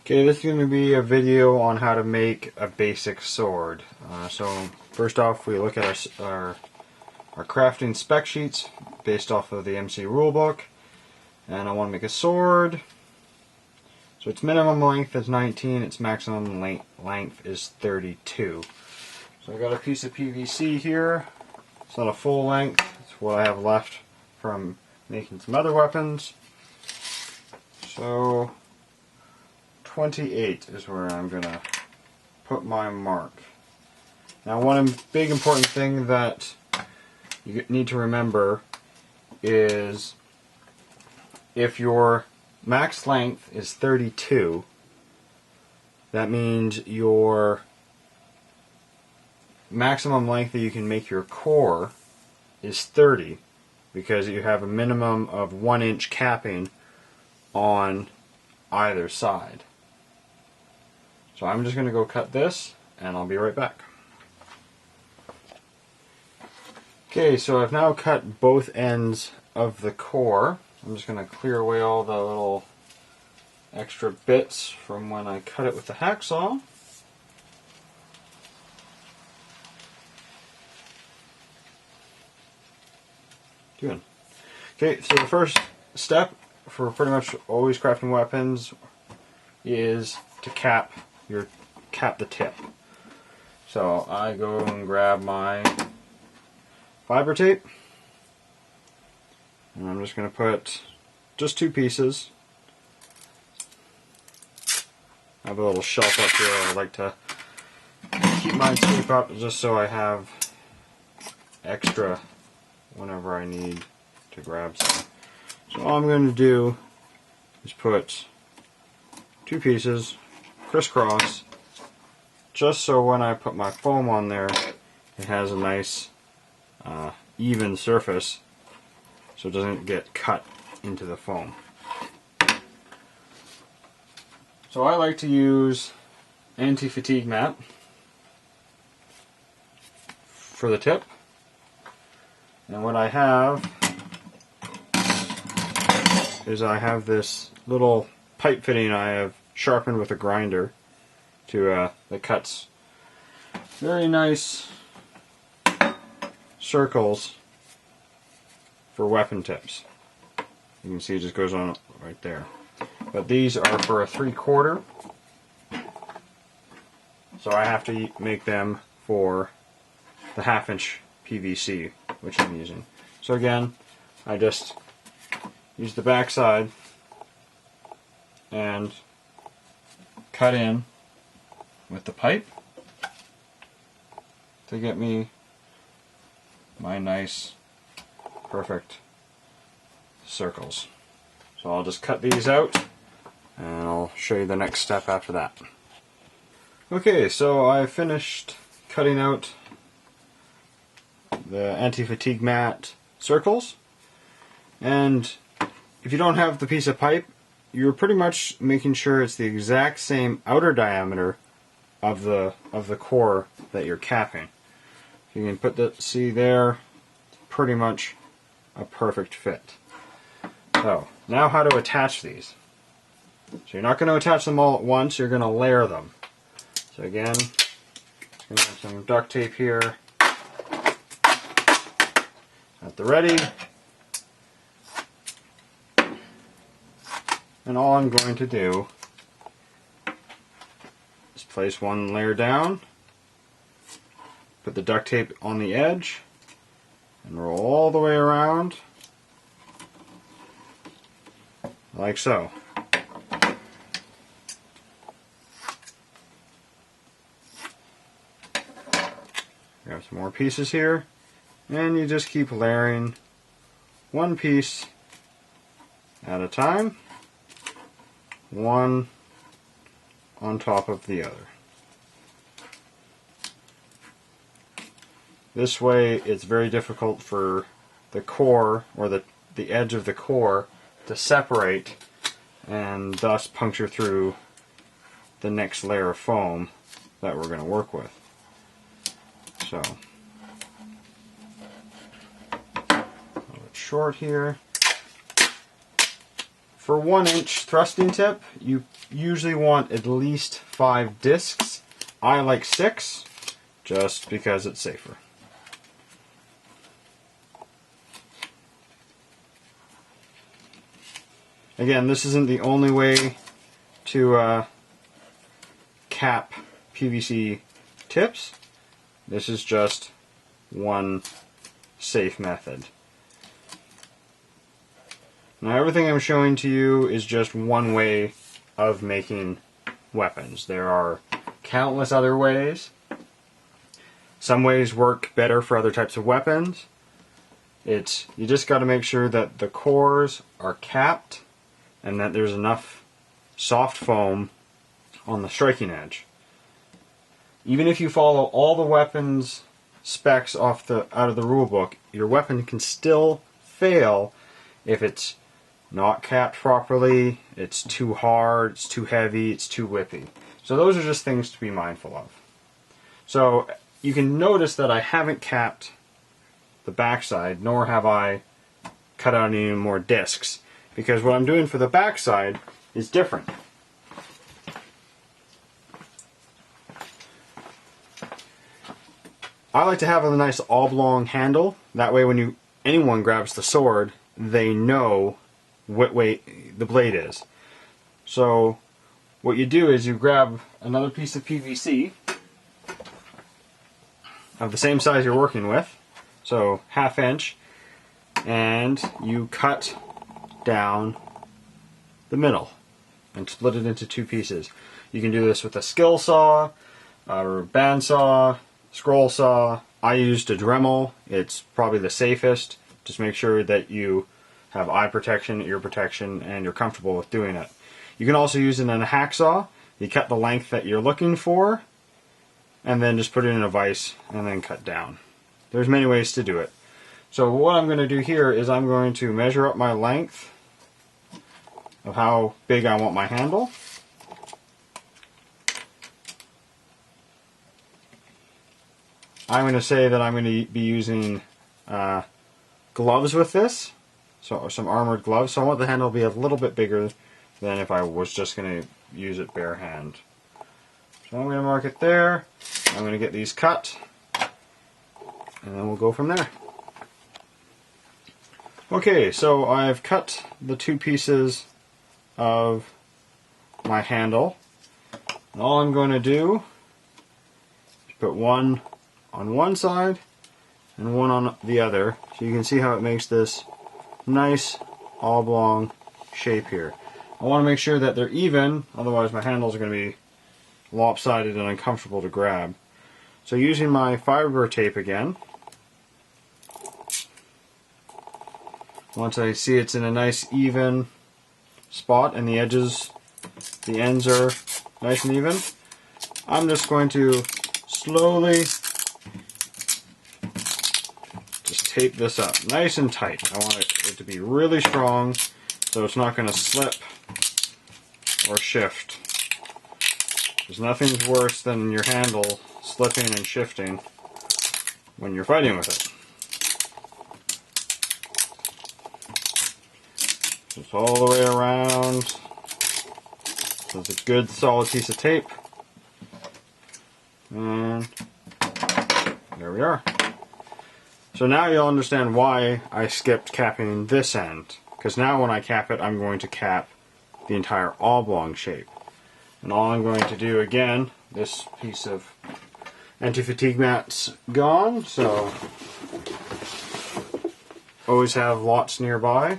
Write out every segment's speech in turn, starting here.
Okay, this is going to be a video on how to make a basic sword. So first off, we look at our crafting spec sheets based off of the MC rulebook, and I want to make a sword. So its minimum length is 19, its maximum length is 32. So I got a piece of PVC here. It's not a full length, it's what I have left from making some other weapons. So 28 is where I'm going to put my mark. Now, one big important thing that you need to remember is if your max length is 32, that means your maximum length that you can make your core is 30, because you have a minimum of 1 inch capping on either side. So I'm just going to go cut this, and I'll be right back. Okay, so I've now cut both ends of the core. I'm just going to clear away all the little extra bits from when I cut it with the hacksaw. Good. Okay, so the first step for pretty much always crafting weapons is to cap the tip. So I go and grab my fiber tape, and I'm just going to put just 2 pieces. I have a little shelf up here. I like to keep my tape up just so I have extra whenever I need to grab some. So all I'm going to do is put 2 pieces crisscross, just so when I put my foam on there, it has a nice even surface, so it doesn't get cut into the foam. So I like to use anti-fatigue mat for the tip, and what I have is I have this little pipe fitting I have sharpened with a grinder to that cuts very nice circles for weapon tips. You can see it just goes on right there. But these are for a 3/4, so I have to make them for the 1/2 inch PVC, which I'm using. So again, I just use the back side and cut in with the pipe to get me my nice, perfect circles. So I'll just cut these out, and I'll show you the next step after that. Okay, so I finished cutting out the anti-fatigue mat circles, and if you don't have the piece of pipe, you're pretty much making sure it's the exact same outer diameter of the core that you're capping. You can put the, see there, pretty much a perfect fit. So now how to attach these. So you're not going to attach them all at once, you're going to layer them. So again, just going to have some duct tape here at the ready. And all I'm going to do is place one layer down, put the duct tape on the edge, and roll all the way around, like so. We have some more pieces here, and you just keep layering one piece at a time, one on top of the other. This way it's very difficult for the core, or the edge of the core, to separate and thus puncture through the next layer of foam that we're going to work with. So, a little bit short here. For 1-inch thrusting tip, you usually want at least 5 discs. I like 6, just because it's safer. Again, this isn't the only way to cap PVC tips. This is just one safe method. Now everything I'm showing to you is just one way of making weapons. There are countless other ways. Some ways work better for other types of weapons. You just got to make sure that the cores are capped and that there's enough soft foam on the striking edge. Even if you follow all the weapons specs out of the rule book, your weapon can still fail if it's not capped properly, it's too hard, it's too heavy, it's too whippy. So those are just things to be mindful of. So you can notice that I haven't capped the backside, nor have I cut out any more discs, because what I'm doing for the backside is different. I like to have a nice oblong handle, that way when anyone grabs the sword, they know what way the blade is. So what you do is you grab another piece of PVC of the same size you're working with, so 1/2 inch, and you cut down the middle and split it into 2 pieces. You can do this with a skill saw, a bandsaw, scroll saw. I used a Dremel. It's probably the safest. Just make sure that you have eye protection, ear protection, and you're comfortable with doing it. You can also use it in a hacksaw. You cut the length that you're looking for, and then just put it in a vise, and then cut down. There's many ways to do it. So what I'm going to do here is I'm going to measure up my length of how big I want my handle. I'm going to say that I'm going to be using gloves with this. So some armored gloves. So I want the handle to be a little bit bigger than if I was just going to use it bare hand. So I'm going to mark it there. I'm going to get these cut, and then we'll go from there. Okay, so I've cut the 2 pieces of my handle. And all I'm going to do is put one on one side and one on the other, so you can see how it makes this nice oblong shape here. I want to make sure that they're even, otherwise my handles are going to be lopsided and uncomfortable to grab. So using my fiber tape again, once I see it's in a nice even spot and the edges, the ends are nice and even, I'm just going to slowly just tape this up nice and tight. I want it to be really strong so it's not going to slip or shift. There's nothing worse than your handle slipping and shifting when you're fighting with it. Just all the way around. So it's a good solid piece of tape. And there we are. So now you'll understand why I skipped capping this end. Because now when I cap it, I'm going to cap the entire oblong shape. And all I'm going to do again, this piece of anti-fatigue mat's gone, so always have lots nearby.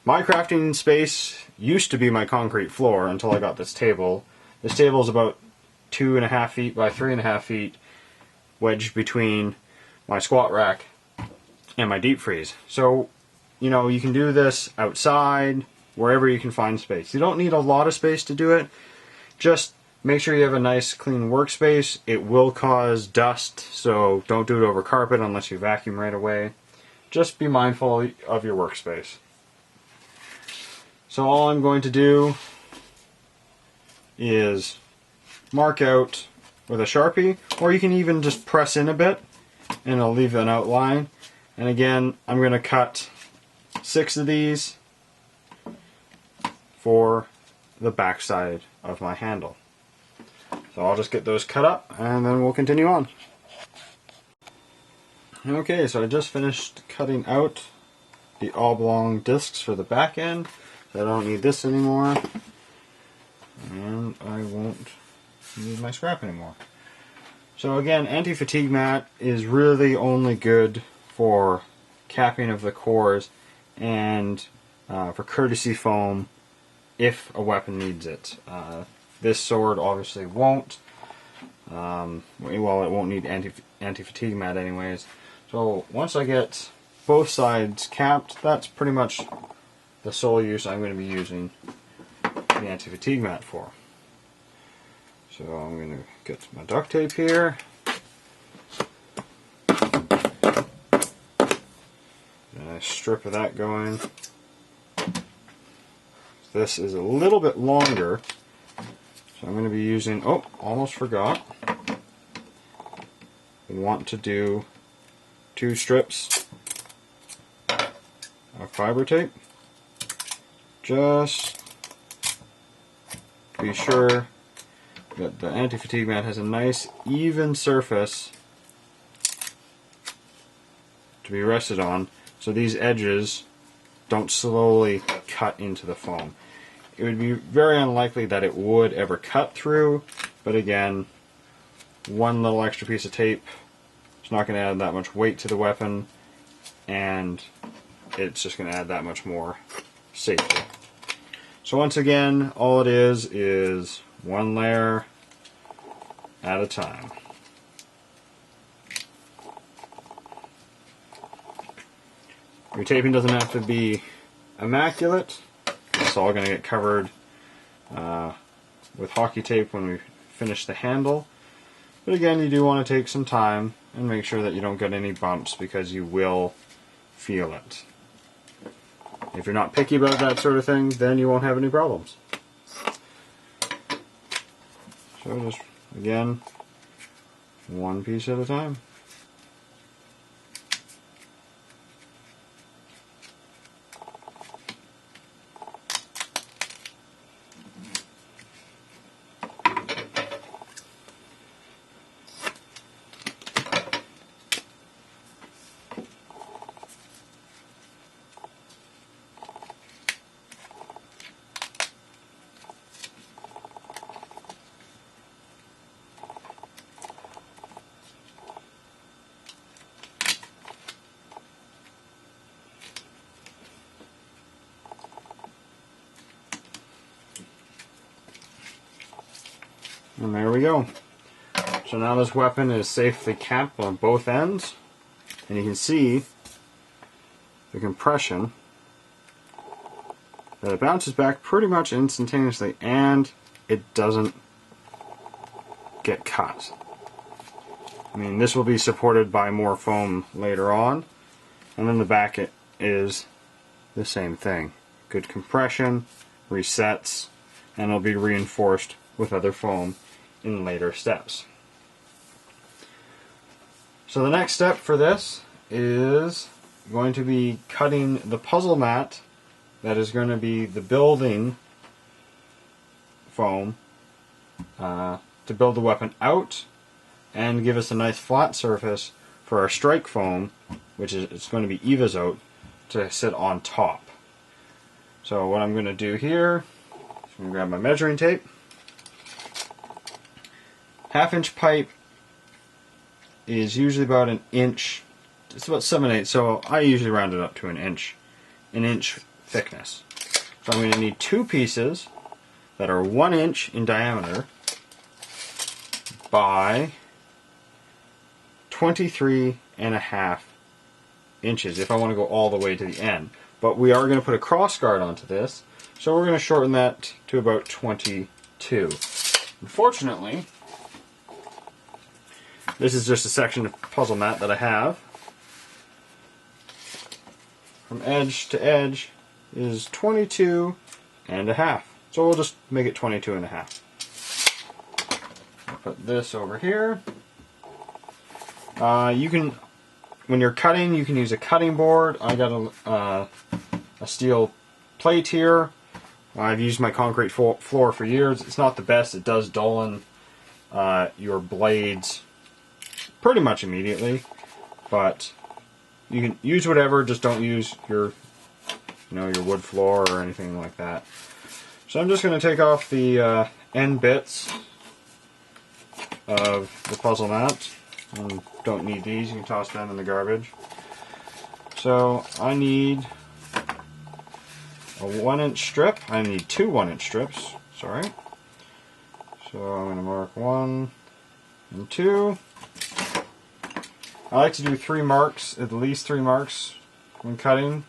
My crafting space used to be my concrete floor until I got this table. This table is about 2.5 feet by 3.5 feet wedged between my squat rack and my deep freeze. So, you know, you can do this outside, wherever you can find space. You don't need a lot of space to do it. Just make sure you have a nice clean workspace. It will cause dust, so don't do it over carpet unless you vacuum right away. Just be mindful of your workspace. So all I'm going to do is mark out with a Sharpie, or you can even just press in a bit and it'll leave an outline. And again, I'm going to cut 6 of these for the back side of my handle. So I'll just get those cut up and then we'll continue on. Okay, so I just finished cutting out the oblong discs for the back end. So I don't need this anymore. And I won't need my scrap anymore. So again, anti-fatigue mat is really only good for capping of the cores and for courtesy foam if a weapon needs it. This sword obviously won't. Well, it won't need anti-fatigue mat anyways. So once I get both sides capped, that's pretty much the sole use I'm going to be using the anti-fatigue mat for. So I'm going to get my duct tape here. A nice strip of that going. This is a little bit longer, so I'm going to be using, oh, almost forgot. We want to do 2 strips of fiber tape, just to be sure that the anti-fatigue mat has a nice even surface to be rested on, so these edges don't slowly cut into the foam. It would be very unlikely that it would ever cut through, but again, one little extra piece of tape is not going to add that much weight to the weapon, and it's just going to add that much more safety. So once again, all it is one layer at a time. Your taping doesn't have to be immaculate. It's all going to get covered with hockey tape when we finish the handle. But again, you do want to take some time and make sure that you don't get any bumps, because you will feel it. If you're not picky about that sort of thing, then you won't have any problems. So just, again, one piece at a time. And there we go. So now this weapon is safely capped on both ends, and you can see the compression that it bounces back pretty much instantaneously, and it doesn't get cut. I mean, this will be supported by more foam later on, and then the back is the same thing. Good compression, resets, and it'll be reinforced with other foam in later steps. So the next step for this is going to be cutting the puzzle mat that is going to be the building foam to build the weapon out and give us a nice flat surface for our strike foam, which is it's going to be Evas Oak, to sit on top. So what I'm going to do here is I'm going to grab my measuring tape. 1/2-inch pipe is usually about an inch. It's about 7/8, so I usually round it up to an inch thickness. So I'm going to need 2 pieces that are 1 inch in diameter by 23.5 inches if I want to go all the way to the end. But we are going to put a cross guard onto this, so we're going to shorten that to about 22. Unfortunately, this is just a section of puzzle mat that I have. From edge to edge is 22.5. So we'll just make it 22.5. I'll put this over here. You can, when you're cutting, you can use a cutting board. I got a steel plate here. I've used my concrete floor for years. It's not the best. It does dull your blades pretty much immediately, but you can use whatever. Just don't use your wood floor or anything like that. So I'm just going to take off the end bits of the puzzle mat. And don't need these. You can toss them in the garbage. So I need a 1-inch strip. I need two 1-inch strips. Sorry. So I'm going to mark 1 and 2. I like to do 3 marks, at least 3 marks when cutting,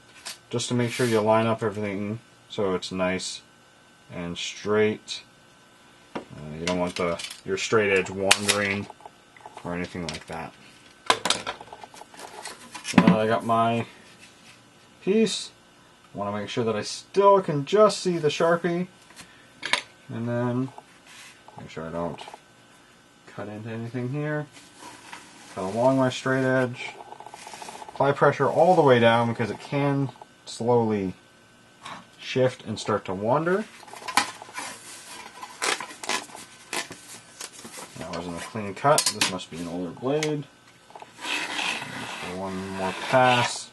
just to make sure you line up everything so it's nice and straight. You don't want your straight edge wandering or anything like that. So now that I got my piece, I want to make sure that I still can just see the Sharpie, and then make sure I don't cut into anything here. Cut along my straight edge. Apply pressure all the way down because it can slowly shift and start to wander. That wasn't a clean cut. This must be an older blade. One more pass.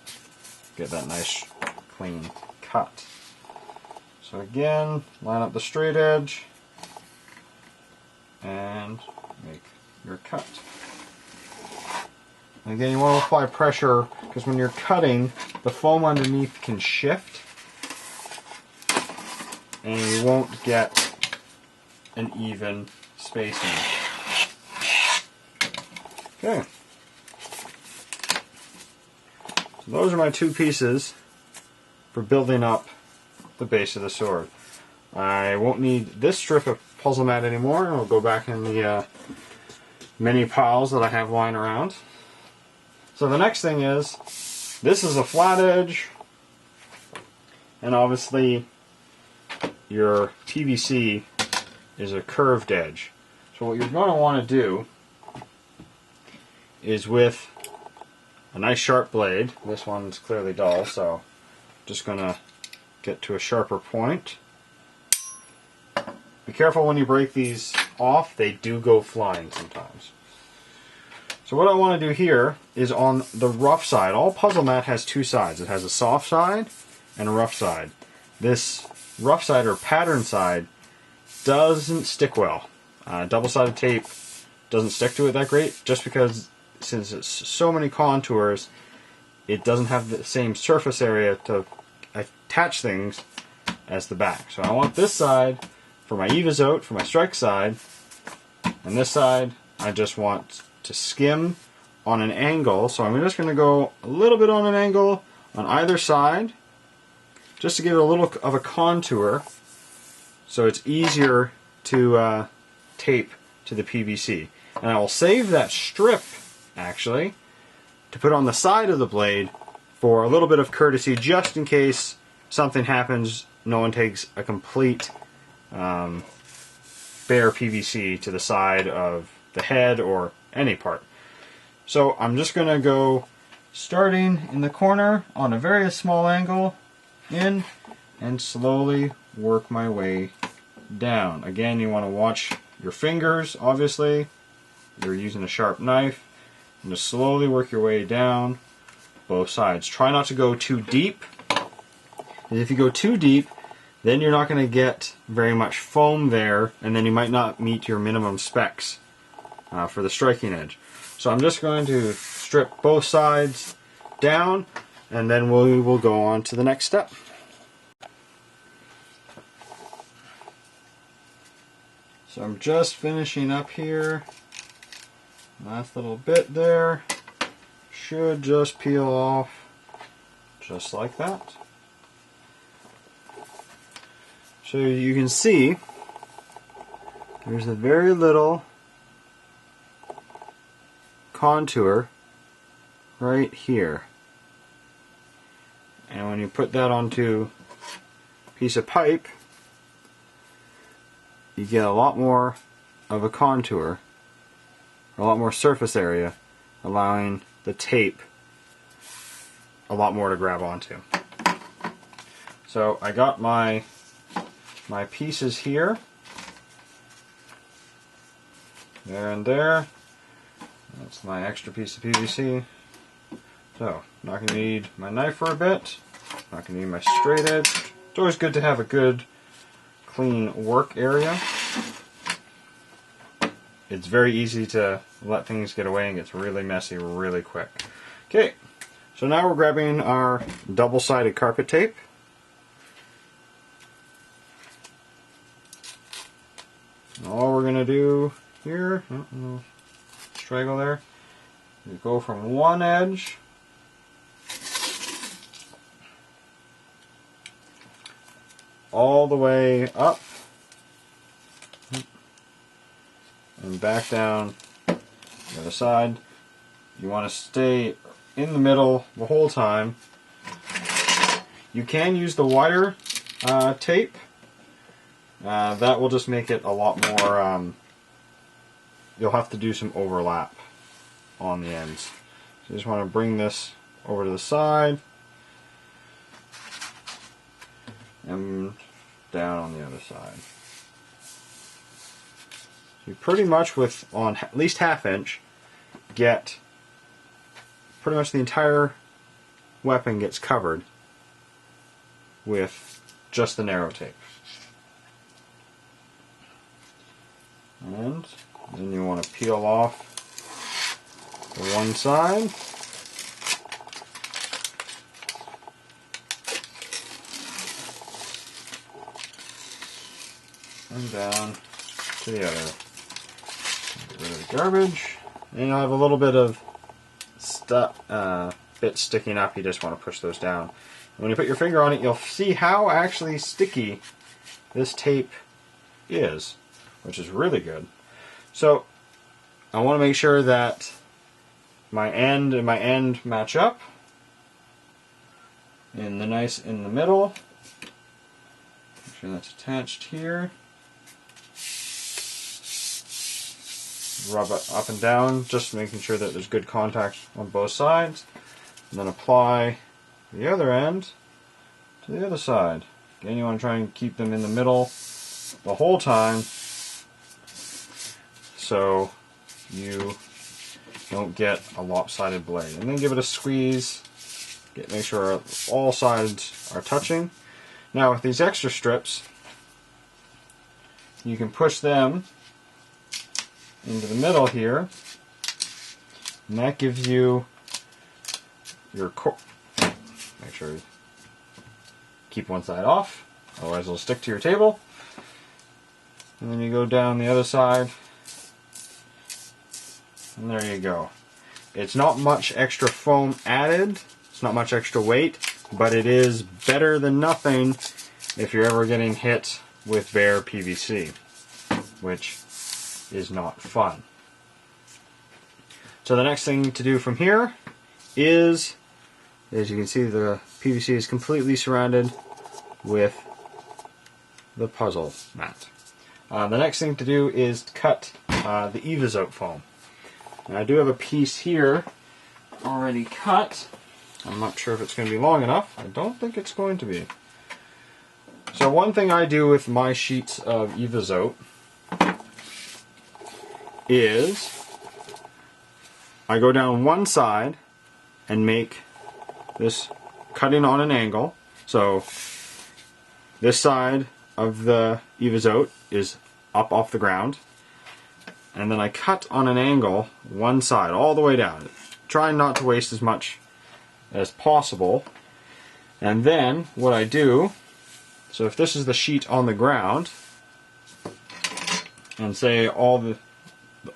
Get that nice clean cut. So again, line up the straight edge and make your cut. And again, you want to apply pressure because when you're cutting, the foam underneath can shift and you won't get an even spacing. Okay. So those are my 2 pieces for building up the base of the sword. I won't need this strip of puzzle mat anymore. I'll go back in the many piles that I have lying around. So the next thing is, this is a flat edge, and obviously your PVC is a curved edge. So what you're going to want to do is with a nice sharp blade, this one's clearly dull, so just going to get to a sharper point. Be careful when you break these off, they do go flying sometimes. So what I want to do here is on the rough side. All puzzle mat has 2 sides. It has a soft side and a rough side. This rough side or pattern side doesn't stick well. Double-sided tape doesn't stick to it that great just because since it's so many contours, it doesn't have the same surface area to attach things as the back. So I want this side for my Evas Oak, for my strike side, and this side I just want to skim on an angle. So I'm just going to go a little bit on an angle on either side just to give it a little of a contour so it's easier to tape to the PVC. And I will save that strip actually to put on the side of the blade for a little bit of courtesy just in case something happens, no one takes a complete bare PVC to the side of the head or any part. So I'm just going to go starting in the corner on a very small angle in and slowly work my way down. Again, you want to watch your fingers, obviously. You're using a sharp knife. And just slowly work your way down both sides. Try not to go too deep. And if you go too deep, then you're not going to get very much foam there, and then you might not meet your minimum specs for the striking edge. So I'm just going to strip both sides down, and then we will go on to the next step. So I'm just finishing up here. Last little bit there. Should just peel off just like that. So you can see there's a very little contour right here. And when you put that onto a piece of pipe, you get a lot more of a contour, a lot more surface area, allowing the tape a lot more to grab onto. So I got my my pieces here. There and there. That's my extra piece of PVC. So, not going to need my knife for a bit. Not going to need my straight edge. It's always good to have a good, clean work area. It's very easy to let things get away and gets really messy really quick. Okay, so now we're grabbing our double-sided carpet tape. And all we're going to do here, straggle there, you go from one edge all the way up and back down the other side. You want to stay in the middle the whole time. You can use the wider tape. That will just make it a lot more, you'll have to do some overlap on the ends. So you just want to bring this over to the side and down on the other side. You pretty much, with on at least ½ inch, get pretty much the entire weapon gets covered with just the narrow tape. And then you want to peel off the one side. And down to the other. Get rid of the garbage. And you'll have a little bit of bits sticking up. You just want to push those down. And when you put your finger on it, you'll see how actually sticky this tape is, which is really good. So I want to make sure that my end and my end match up in the middle. Make sure that's attached here. Rub it up and down, just making sure that there's good contact on both sides. And then apply the other end to the other side. Again, you want to try and keep them in the middle the whole time, so you don't get a lopsided blade. And then give it a squeeze, make sure all sides are touching. Now with these extra strips, you can push them into the middle here, and that gives you your make sure you keep one side off, otherwise it'll stick to your table. And then you go down the other side, and there you go. It's not much extra foam added, it's not much extra weight, but it is better than nothing if you're ever getting hit with bare PVC, which is not fun. So the next thing to do from here is, as you can see, the PVC is completely surrounded with the puzzle mat. The next thing to do is cut the Evas Oak Foam. And I do have a piece here already cut. I'm not sure if it's going to be long enough. I don't think it's going to be. So one thing I do with my sheets of Evas Oak is I go down one side and make this cutting on an angle. So this side of the Evas Oak is up off the ground, and then I cut on an angle one side all the way down, trying not to waste as much as possible. And then what I do, so if this is the sheet on the ground, and say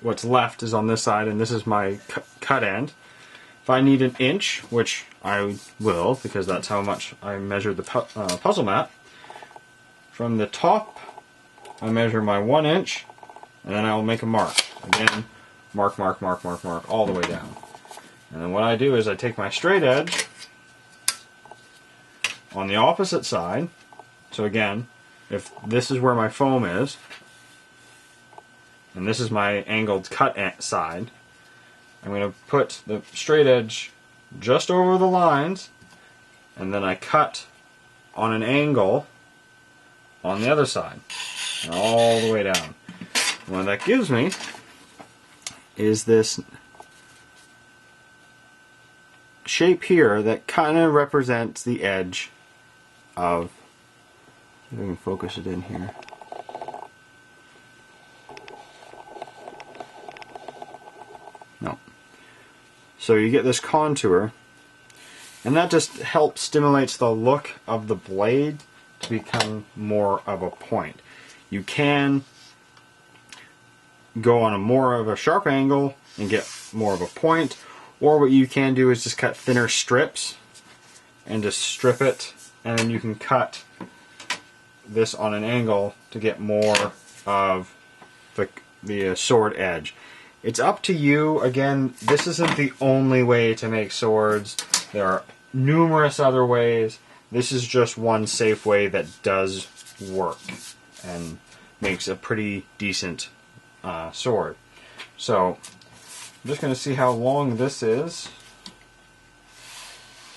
what's left is on this side and this is my cut end, if I need an inch, which I will because that's how much I measured the puzzle mat, from the top I measure my 1 inch, and then I'll make a mark. Again, mark, mark, mark, mark, mark, all the way down. And then what I do is I take my straight edge on the opposite side. So again, if this is where my foam is, and this is my angled cut side, I'm going to put the straight edge just over the lines, and then I cut on an angle on the other side, and all the way down. What that gives me is this shape here that kind of represents the edge of, if I can focus it in here. No. So you get this contour, and that just helps stimulates the look of the blade to become more of a point. You can go on a more of a sharp angle and get more of a point, or what you can do is just cut thinner strips and just strip it, and then you can cut this on an angle to get more of the sword edge. It's up to you. Again, this isn't the only way to make swords. There are numerous other ways. This is just one safe way that does work and makes a pretty decent sword. So I'm just going to see how long this is.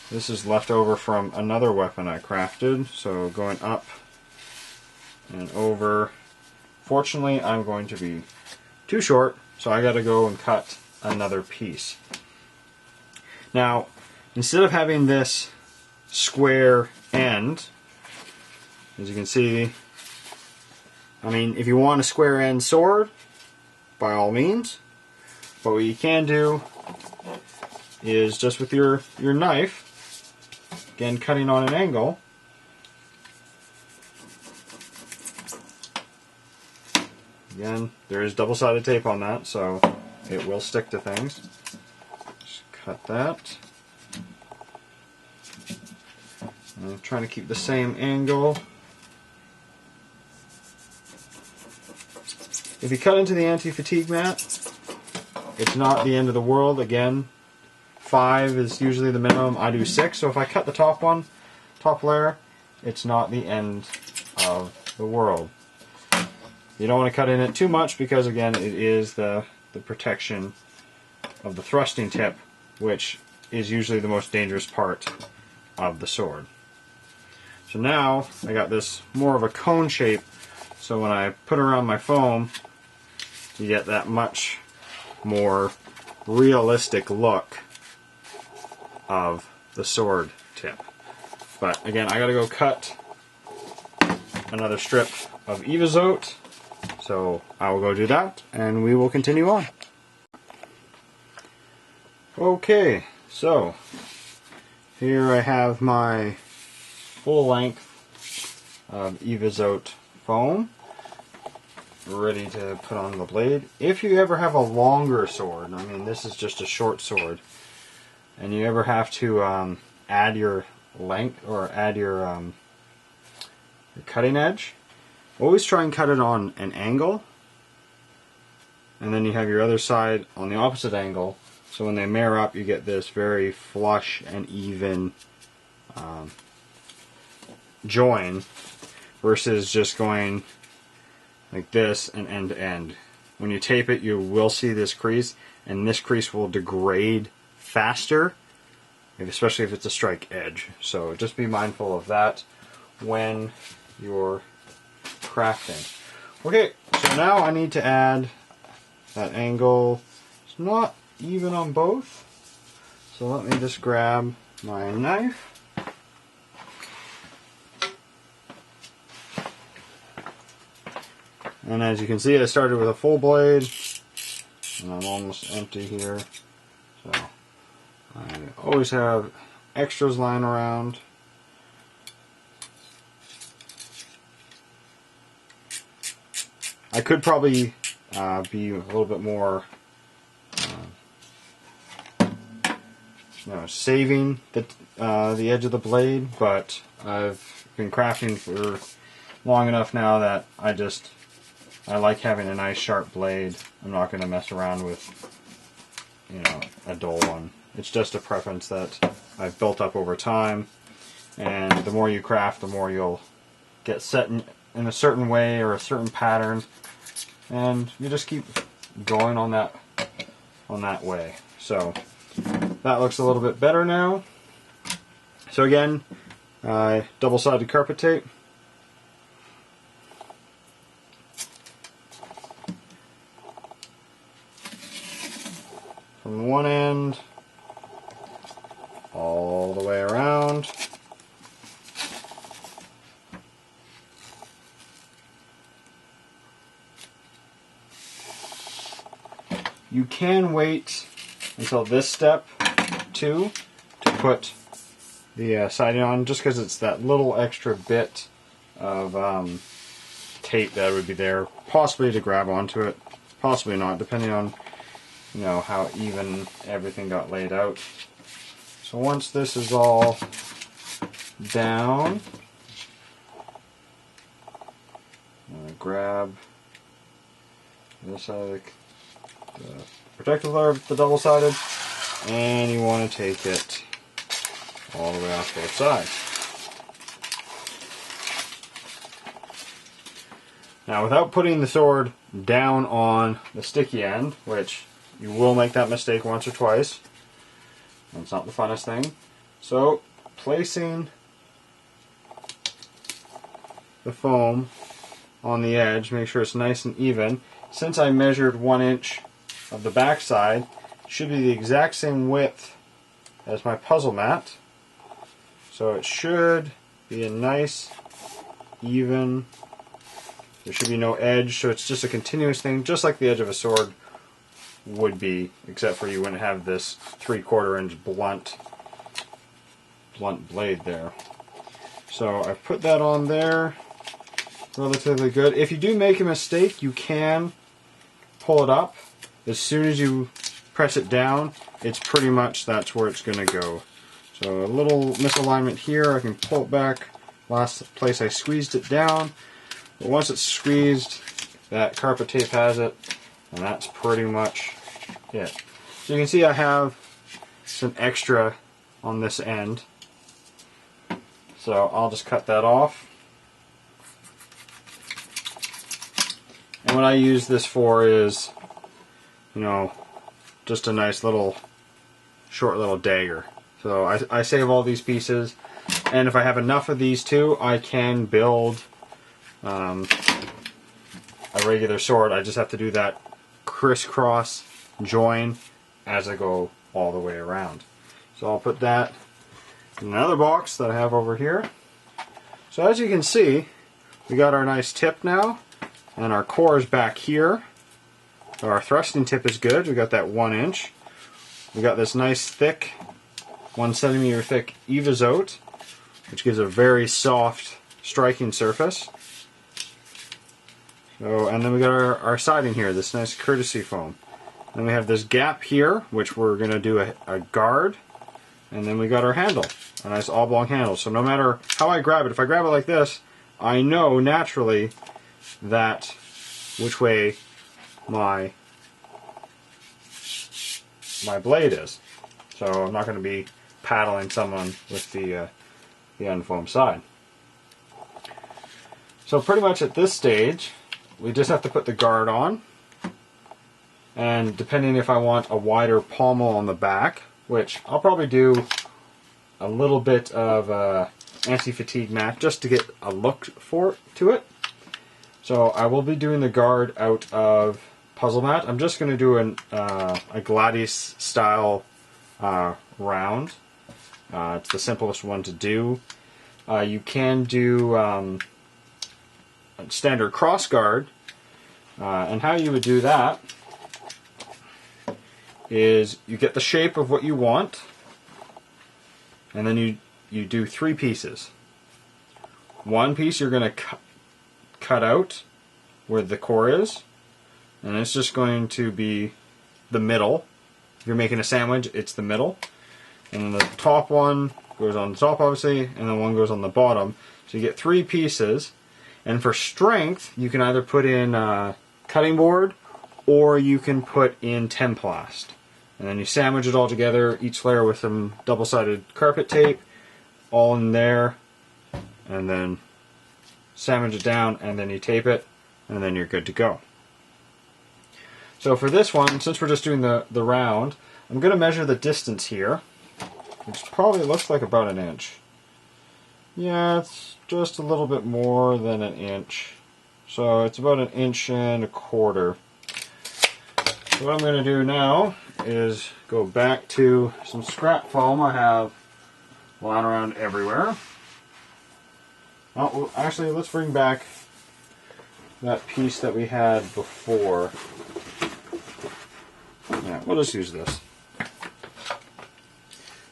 This is left over from another weapon I crafted, so going up and over. Fortunately, I'm going to be too short, so I got to go and cut another piece. Now, instead of having this square end, as you can see, I mean, if you want a square end sword, by all means, but what you can do is just with your knife, again cutting on an angle, again there is double-sided tape on that, so it will stick to things. Just cut that. I'm trying to keep the same angle. If you cut into the anti-fatigue mat, it's not the end of the world. Again, 5 is usually the minimum. I do 6, so if I cut the top layer, it's not the end of the world. You don't want to cut in it too much because, again, it is the protection of the thrusting tip, which is usually the most dangerous part of the sword. So now I got this more of a cone shape, so when I put around my foam, you get that much more realistic look of the sword tip. But again, I gotta go cut another strip of Evas Oak, so I will go do that and we will continue on. Okay, so here I have my full length of Evas Oak Foam ready to put on the blade. If you ever have a longer sword, I mean this is just a short sword, and you ever have to add your length or add your cutting edge, always try and cut it on an angle, and then you have your other side on the opposite angle, so when they mirror up you get this very flush and even join versus just going like this and end to end. When you tape it, you will see this crease, and this crease will degrade faster, especially if it's a strike edge. So just be mindful of that when you're crafting. Okay, so now I need to add that angle. It's not even on both, so let me just grab my knife. And as you can see, I started with a full blade, and I'm almost empty here. So I always have extras lying around. I could probably be a little bit more saving the edge of the blade, but I've been crafting for long enough now that I like having a nice sharp blade. I'm not going to mess around with, a dull one. It's just a preference that I've built up over time, and the more you craft, the more you'll get set in a certain way or a certain pattern, and you just keep going on that way. So that looks a little bit better now. So again, double-sided carpet tape. one end all the way around. You can wait until this step too to put the siding on, just because it's that little extra bit of tape that would be there, possibly to grab onto it, possibly not, depending on, you know, how even everything got laid out. So once this is all down, I'm going to grab this side, the protective layer, the double-sided, and you want to take it all the way off both sides. Now, without putting the sword down on the sticky end, which you will make that mistake once or twice, that's not the funnest thing. So, placing the foam on the edge, make sure it's nice and even. Since I measured 1 inch of the back side, it should be the exact same width as my puzzle mat. So it should be a nice, even, there should be no edge, so it's just a continuous thing, just like the edge of a sword would be, except for you wouldn't have this 3/4 inch blunt blade there. So I've put that on there relatively good. If you do make a mistake, you can pull it up. As soon as you press it down, it's pretty much, that's where it's going to go. So a little misalignment here, I can pull it back. Last place I squeezed it down. But once it's squeezed, that carpet tape has it, and that's pretty much it. So you can see I have some extra on this end. So I'll just cut that off. And what I use this for is, you know, just a nice little, short little dagger. So I save all these pieces, and if I have enough of these too, I can build a regular sword. I just have to do that crisscross join as I go all the way around. So I'll put that in another box that I have over here. So as you can see, we got our nice tip now, and our core is back here. Our thrusting tip is good. We got that 1 inch. We got this nice thick, 1 centimeter thick Evas Oak, which gives a very soft striking surface. So, and then we got our siding here, this nice courtesy foam. Then we have this gap here, which we're going to do a guard. And then we got our handle, a nice oblong handle. So no matter how I grab it, if I grab it like this, I know naturally that which way my blade is. So I'm not going to be paddling someone with the unfoamed side. So pretty much at this stage, we just have to put the guard on. And depending if I want a wider pommel on the back, which I'll probably do a little bit of anti-fatigue mat just to get a look to it. So I will be doing the guard out of puzzle mat. I'm just going to do a Gladius style round. It's the simplest one to do. You can do a standard cross guard, and how you would do that is you get the shape of what you want, and then you do 3 pieces. One piece you're going to cut out where the core is, and it's just going to be the middle. If you're making a sandwich, it's the middle. And then the top one goes on the top, obviously, and then one goes on the bottom. So you get 3 pieces. And for strength, you can either put in cutting board, or you can put in Templast. And then you sandwich it all together, each layer with some double-sided carpet tape, all in there, and then sandwich it down, and then you tape it, and then you're good to go. So for this one, since we're just doing the round, I'm going to measure the distance here, which probably looks like about 1 inch. Yeah, it's just a little bit more than 1 inch. So it's about 1.25 inches. So what I'm going to do now is go back to some scrap foam I have lying around everywhere. Oh, well, actually, let's bring back that piece that we had before. Yeah, we'll just use this.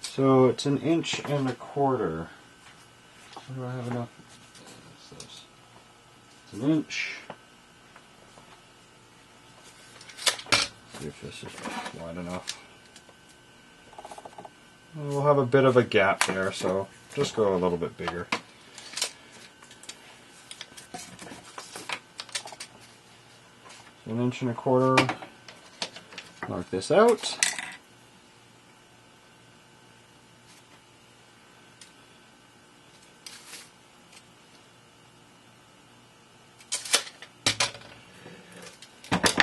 So it's 1.25 inches. Do I have enough? What's this? It's 1 inch. See if this is wide enough. We'll have a bit of a gap there, so just go a little bit bigger. So 1.25 inches. Mark this out.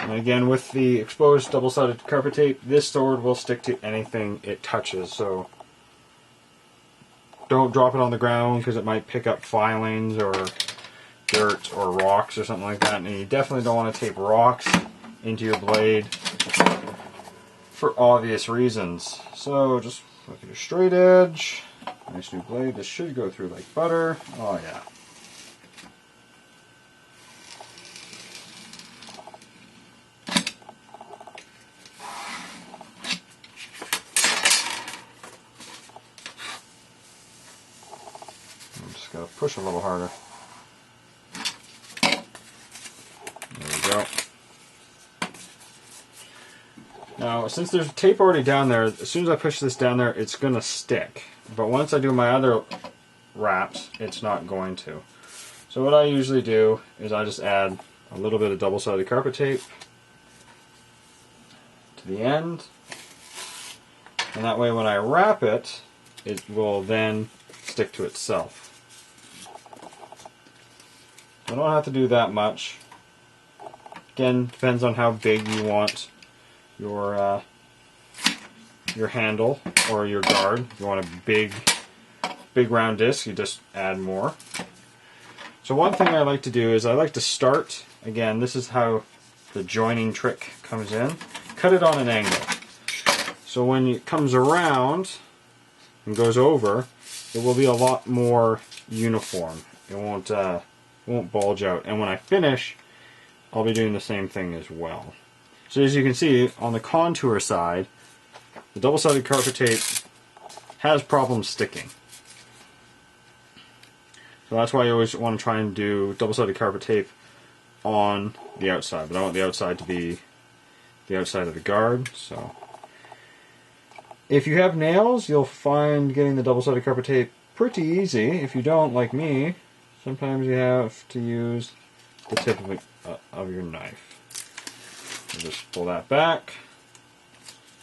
And again, with the exposed double-sided carpet tape, this sword will stick to anything it touches, so don't drop it on the ground because it might pick up filings or dirt or rocks or something like that. And you definitely don't want to tape rocks into your blade for obvious reasons. So just look at your straight edge. Nice new blade. This should go through like butter. Oh yeah. I'm just going to push a little harder. There we go. Now, since there's tape already down there, as soon as I push this down there, it's going to stick. But once I do my other wraps, it's not going to. So what I usually do is I just add a little bit of double-sided carpet tape to the end. And that way when I wrap it, it will then stick to itself. I don't have to do that much. Again, depends on how big you want your handle or your guard. If you want a big round disc, you just add more. So one thing I like to do is I like to start, again, this is how the joining trick comes in, cut it on an angle. So when it comes around and goes over, it will be a lot more uniform. It won't bulge out. And when I finish, I'll be doing the same thing as well. So as you can see, on the contour side, the double-sided carpet tape has problems sticking. So that's why you always want to try and do double-sided carpet tape on the outside. But I want the outside to be the outside of the guard. So if you have nails, you'll find getting the double-sided carpet tape pretty easy. If you don't, like me, sometimes you have to use the tip of your knife. So just pull that back.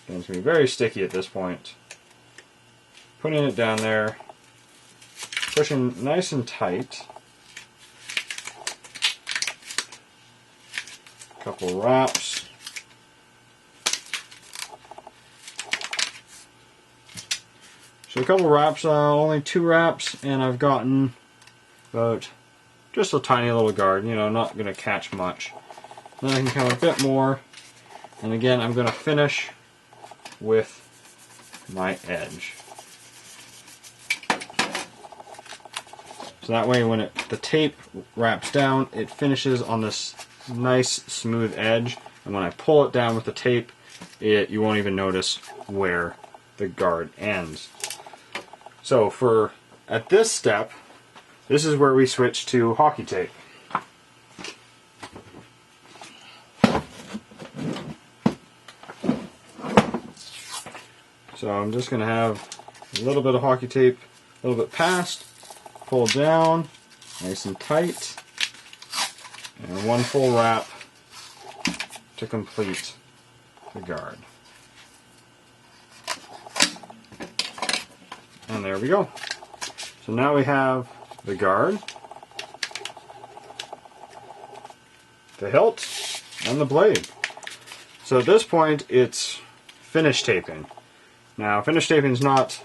And it's going to be very sticky at this point. Putting it down there, pushing nice and tight. A couple wraps. So a couple wraps, only 2 wraps, and I've gotten about just a tiny little guard, you know, not going to catch much. Then I can come a bit more, and again I'm going to finish with my edge. So that way when the tape wraps down, it finishes on this nice smooth edge, and when I pull it down with the tape, you won't even notice where the guard ends. So at this step, this is where we switch to hockey tape. So I'm just going to have a little bit of hockey tape, a little bit past, pull down, nice and tight, and 1 full wrap to complete the guard. And there we go. So now we have the guard, the hilt, and the blade. So at this point it's finish taping. Now finish taping is not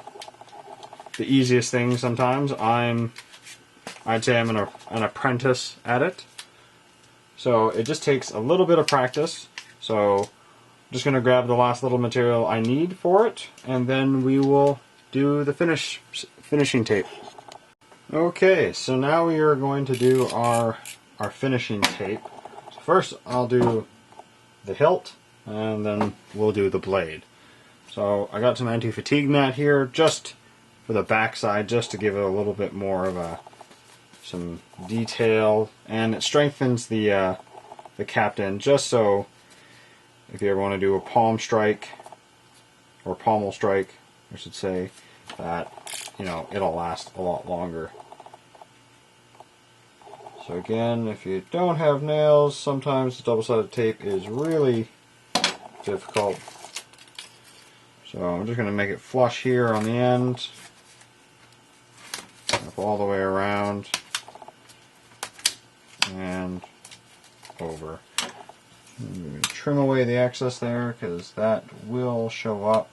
the easiest thing sometimes. I'd say I'm an apprentice at it. So it just takes a little bit of practice. So just going to grab the last little material I need for it, and then we will do the finishing tape. Okay, so now we are going to do our finishing tape. So first I'll do the hilt, and then we'll do the blade. So I got some anti-fatigue mat here just for the back side, just to give it a little bit more of some detail, and it strengthens the capped end, just so if you ever want to do a palm strike, or pommel strike I should say, that it'll last a lot longer. So again, if you don't have nails, sometimes the double-sided tape is really difficult. So I'm just going to make it flush here on the end, up all the way around, and over. I'm going to trim away the excess there, because that will show up.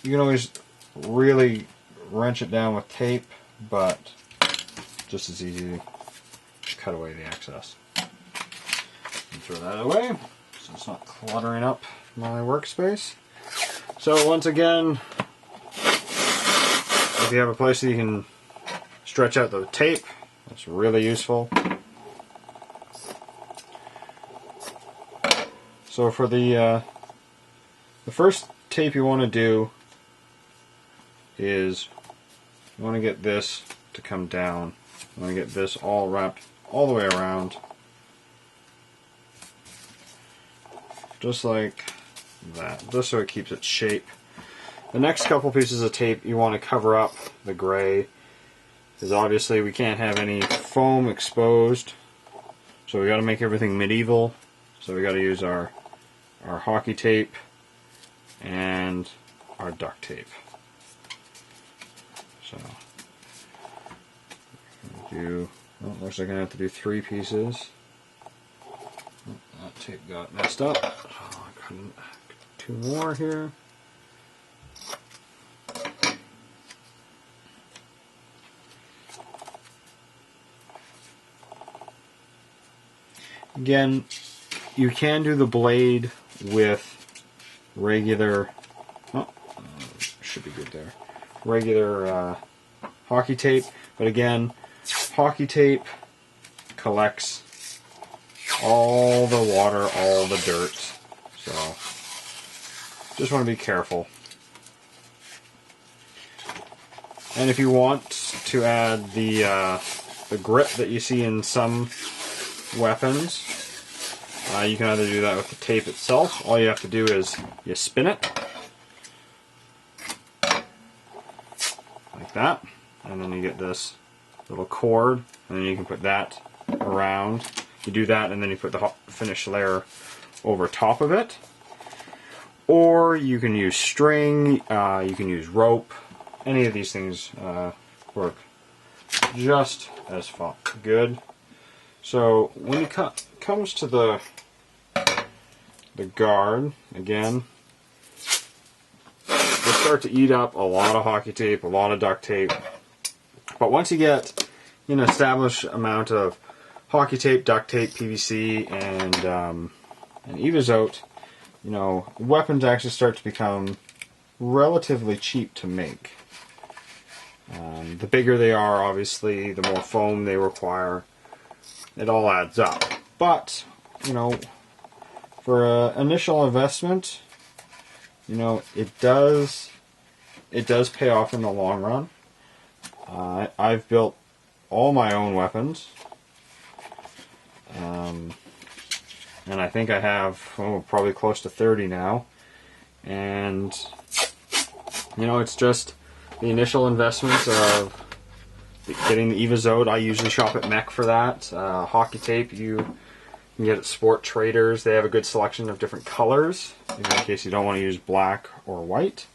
You can always really wrench it down with tape, but just as easy to cut away the excess. And throw that away so it's not cluttering up my workspace. So once again, if you have a place that you can stretch out the tape, that's really useful. So for the first tape you want to do is you want to get this to come down. You want to get this all wrapped all the way around, just like that, just so it keeps its shape. The next couple pieces of tape you want to cover up the gray, because obviously we can't have any foam exposed, so we got to make everything medieval. So we got to use our hockey tape and our duct tape. So looks like I'm gonna have to do 3 pieces. Oh, that tape got messed up. Oh, I couldn't. 2 more here. Again, you can do the blade with regular. Oh, should be good there. Regular hockey tape, but again, hockey tape collects all the water, all the dirt, so just want to be careful. And if you want to add the grip that you see in some weapons, you can either do that with the tape itself. All you have to do is you spin it like that, and then you get this little cord, and then you can put that around. You do that, and then you put the finish layer over top of it. Or you can use string, you can use rope. Any of these things work just as good. So when it comes to the guard, again, you'll start to eat up a lot of hockey tape, a lot of duct tape. But once you get an established amount of hockey tape, duct tape, PVC, and Evas Oak, weapons actually start to become relatively cheap to make. The bigger they are, obviously, the more foam they require. It all adds up. But, for an initial investment, it does pay off in the long run. I've built all my own weapons, and I think I have probably close to 30 now. And it's just the initial investments of getting the Evas Oak. I usually shop at Mech for that. Hockey tape you can get at Sport Traders. They have a good selection of different colors, in case you don't want to use black or white.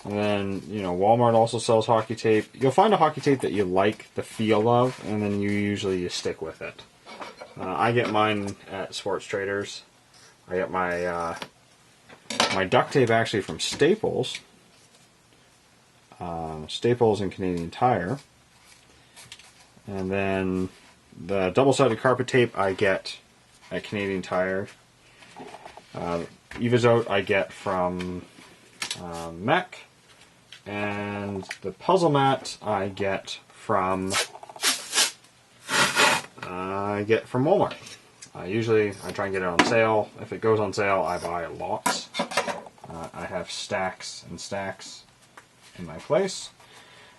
And then, Walmart also sells hockey tape. You'll find a hockey tape that you like the feel of, and then you stick with it. I get mine at Sports Traders. I get my duct tape actually from Staples. Staples and Canadian Tire. And then The double-sided carpet tape I get at Canadian Tire. Evas Oak I get from Mech. And the puzzle mat I get from Walmart. Usually I try and get it on sale. If it goes on sale, I buy lots. I have stacks and stacks in my place.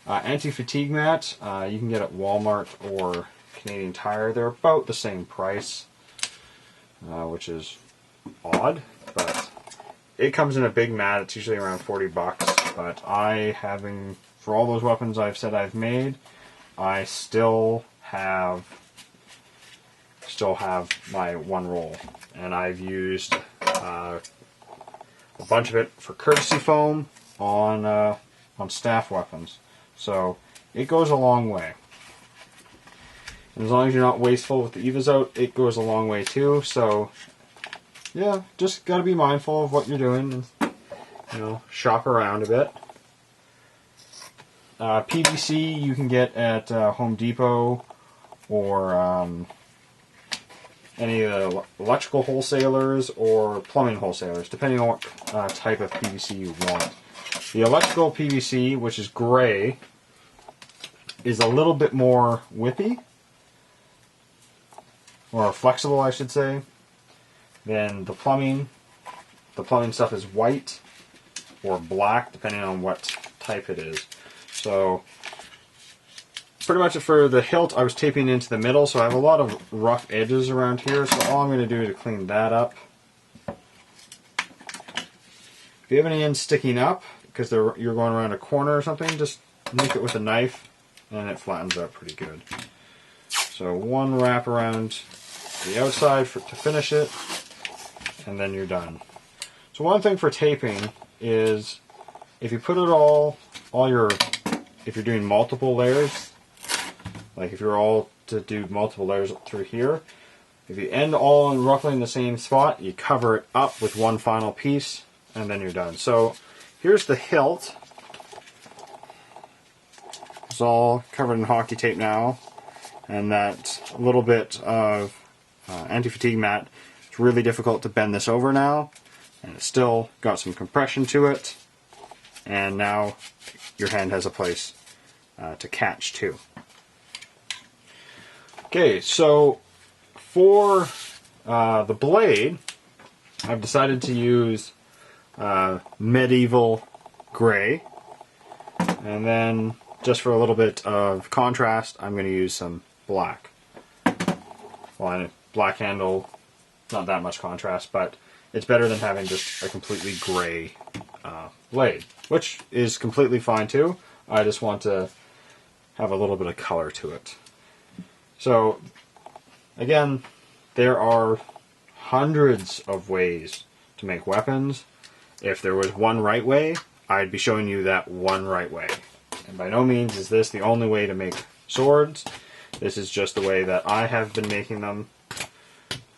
Anti-fatigue mat you can get at Walmart or Canadian Tire. They're about the same price, which is odd, but it comes in a big mat. It's usually around 40 bucks, but for all those weapons I've said I've made, I still have my one roll, and I've used a bunch of it for courtesy foam on staff weapons. So it goes a long way. And as long as you're not wasteful with the Evas out, it goes a long way too. So yeah, just gotta be mindful of what you're doing and shop around a bit. PVC you can get at Home Depot or any of the electrical wholesalers or plumbing wholesalers, depending on what type of PVC you want. The electrical PVC, which is gray, is a little bit more whippy, or flexible I should say, than the plumbing. The plumbing stuff is white or black, depending on what type it is. So pretty much for the hilt I was taping into the middle, so I have a lot of rough edges around here, so all I'm going to do to clean that up. If you have any ends sticking up, because you're going around a corner or something, just nick it with a knife and it flattens out pretty good. So one wrap around the outside to finish it, and then you're done. So one thing for taping is if you put it if you're doing multiple layers, like if you're all to do multiple layers through here, if you end all in roughly in the same spot, you cover it up with one final piece, and then you're done. So here's the hilt. It's all covered in hockey tape now, and that little bit of anti-fatigue mat. It's really difficult to bend this over now, and it's still got some compression to it, and now your hand has a place to catch too. Okay, so for the blade, I've decided to use medieval gray, and then just for a little bit of contrast, I'm going to use some black. Well, black handle, not that much contrast, but it's better than having just a completely gray blade, which is completely fine too. I just want to have a little bit of color to it. So again, there are hundreds of ways to make weapons. If there was one right way, I'd be showing you that one right way. And by no means is this the only way to make swords. This is just the way that I have been making them,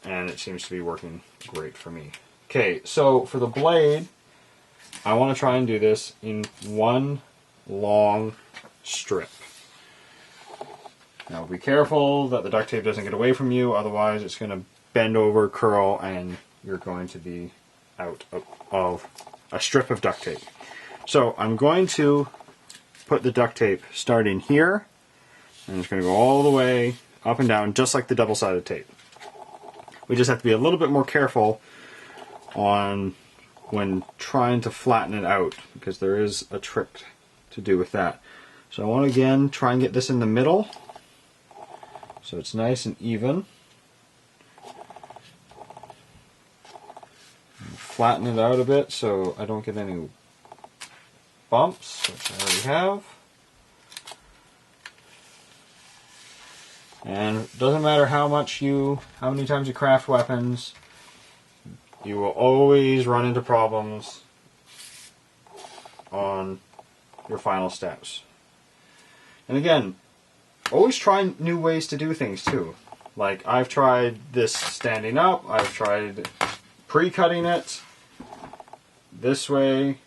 and it seems to be working great for me. Okay, so for the blade, I want to try and do this in one long strip. Now be careful that the duct tape doesn't get away from you, otherwise it's going to bend over, curl, and you're going to be out of a strip of duct tape. So I'm going to put the duct tape starting here, and it's going to go all the way up and down, just like the double-sided tape. We just have to be a little bit more careful when trying to flatten it out, because there is a trick to do with that. So I want to again try and get this in the middle, so it's nice and even. Flatten it out a bit so I don't get any bumps, which I already have. And it doesn't matter how many times you craft weapons, you will always run into problems on your final steps. And again, always try new ways to do things too. Like I've tried this standing up, I've tried pre-cutting it. This way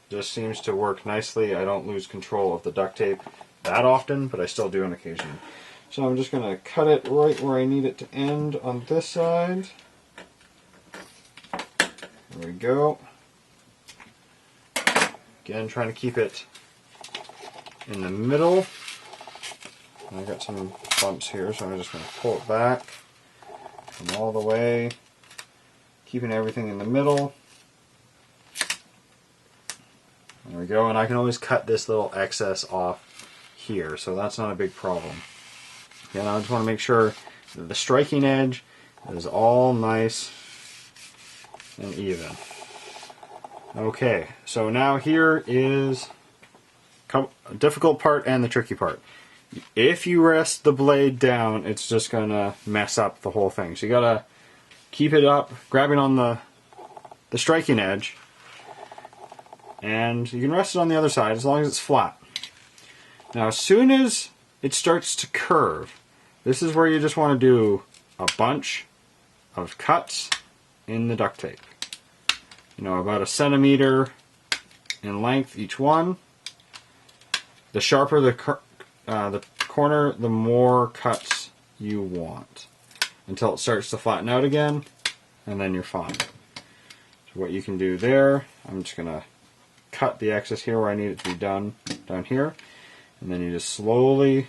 just seems to work nicely. I don't lose control of the duct tape that often, but I still do on occasion. So I'm just going to cut it right where I need it to end on this side. There we go. Again, trying to keep it in the middle. I got some bumps here, so I'm just going to pull it back come all the way, keeping everything in the middle. There we go, and I can always cut this little excess off here, so that's not a big problem. Again, I just want to make sure that the striking edge is all nice and even. Okay, so now here is a difficult part and the tricky part. If you rest the blade down, it's just going to mess up the whole thing. So you got to keep it up, grabbing on the striking edge, and you can rest it on the other side as long as it's flat. Now as soon as it starts to curve, this is where you just want to do a bunch of cuts in the duct tape. You know, about 1 centimeter in length each one. The sharper the corner, the more cuts you want, until it starts to flatten out again, and then you're fine. So what you can do there, I'm just going to cut the excess here where I need it to be done, down here, and then you just slowly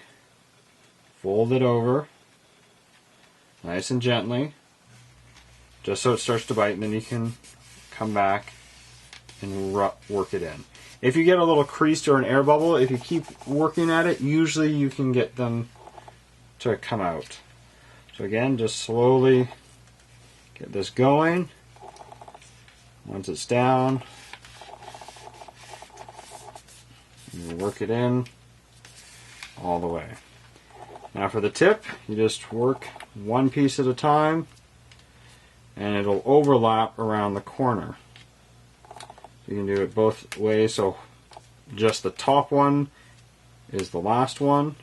fold it over, nice and gently, just so it starts to bite, and then you can come back and work it in. If you get a little creased or an air bubble, if you keep working at it, usually you can get them to come out. So again, just slowly get this going. Once it's down, you work it in all the way. Now for the tip, you just work one piece at a time, and it'll overlap around the corner. You can do it both ways, so just the top one is the last one.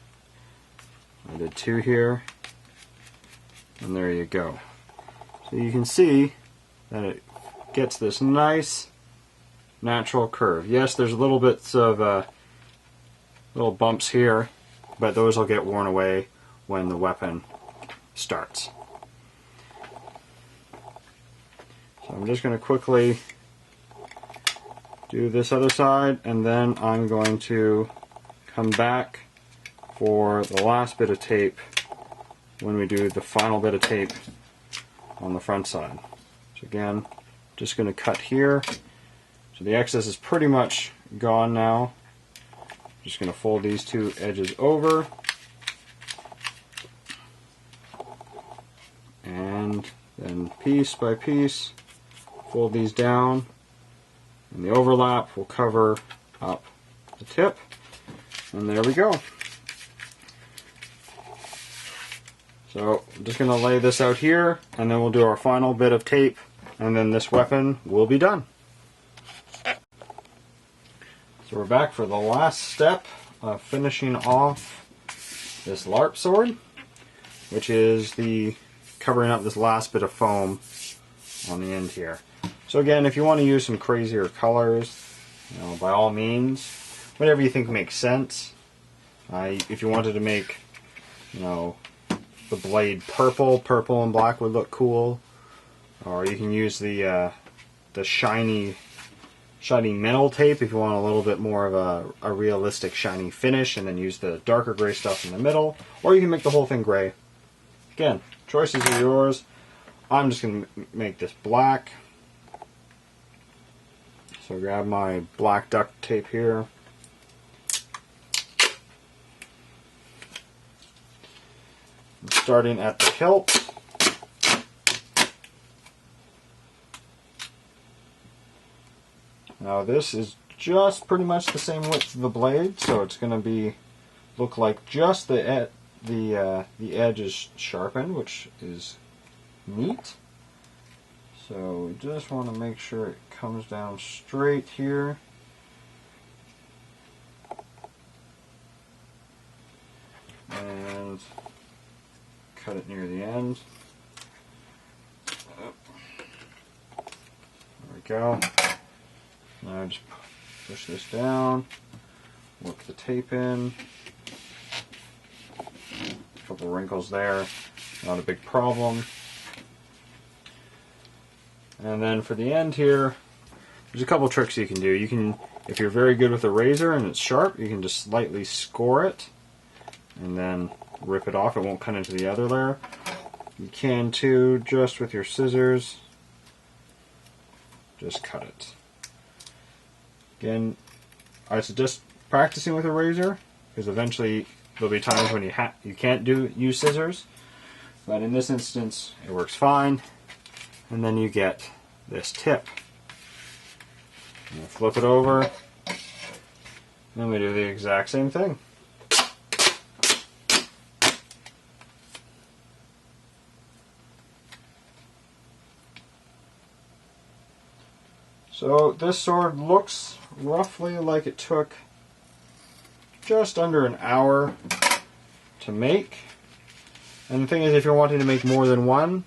I did 2 here, and there you go. So you can see that it gets this nice natural curve. Yes, there's little bits of little bumps here, but those will get worn away when the weapon starts. So I'm just going to quickly do this other side, and then I'm going to come back for the last bit of tape when we do the final bit of tape on the front side. So again, just going to cut here. So the excess is pretty much gone now. Just going to fold these 2 edges over, and then piece by piece fold these down, and the overlap will cover up the tip, and there we go. So I'm just going to lay this out here, and then we'll do our final bit of tape, and then this weapon will be done. So we're back for the last step of finishing off this LARP sword, which is the covering up this last bit of foam on the end here. So again, if you want to use some crazier colors, you know, by all means, whatever you think makes sense. If you wanted to make, you know, the blade purple and black would look cool, or you can use the shiny metal tape if you want a little bit more of a realistic shiny finish, and then use the darker gray stuff in the middle, or you can make the whole thing gray. Again, choices are yours. I'm just going to make this black. So grab my black duct tape here. I'm starting at the hilt. Now this is just pretty much the same width of the blade, so it's going to look like just the edge is sharpened, which is neat. So we just want to make sure it comes down straight here. And cut it near the end. There we go. Now just push this down, work the tape in. A couple wrinkles there, not a big problem. And then for the end here, there's a couple tricks you can do. You can, if you're very good with a razor and it's sharp, you can just slightly score it and then rip it off. It won't cut into the other layer. You can too, just with your scissors, just cut it. Again, I suggest practicing with a razor, because eventually there'll be times when you can't use scissors. But in this instance, it works fine. And then you get this tip. And you flip it over, and we do the exact same thing. So this sword looks roughly like it took just under an hour to make. And the thing is, if you're wanting to make more than one,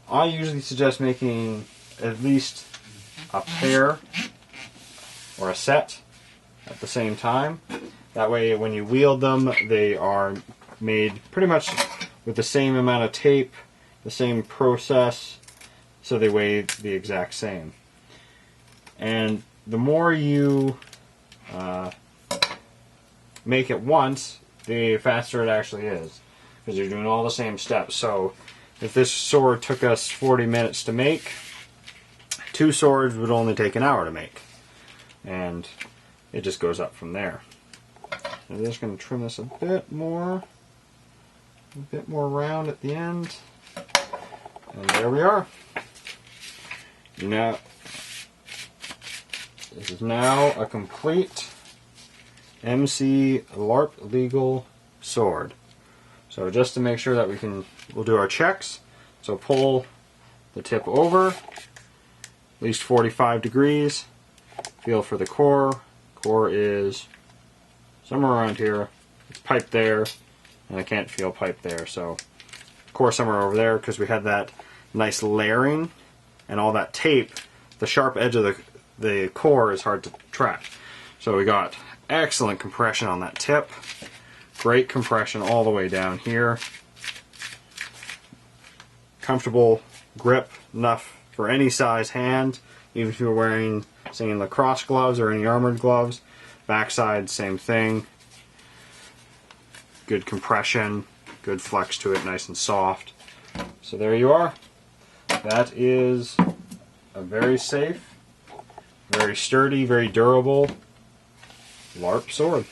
I usually suggest making at least a pair or a set at the same time. That way when you wield them, they are made pretty much with the same amount of tape, the same process, so they weigh the exact same. And the more you make it once, the faster it actually is, because you're doing all the same steps. So if this sword took us 40 minutes to make, 2 swords would only take an hour to make. And it just goes up from there. I'm just going to trim this a bit more round at the end. And there we are. Now, this is now a complete MC LARP legal sword. So just to make sure that we'll do our checks. So pull the tip over, at least 45 degrees. Feel for the core. Core is somewhere around here. It's pipe there, and I can't feel pipe there. So core somewhere over there, because we had that nice layering and all that tape. The sharp edge of the core is hard to track. So we got excellent compression on that tip. Great compression all the way down here. Comfortable grip, enough for any size hand, even if you're wearing, say, lacrosse gloves or any armored gloves. Backside, same thing. Good compression, good flex to it, nice and soft. So there you are. That is a very safe, very sturdy, very durable LARP sword.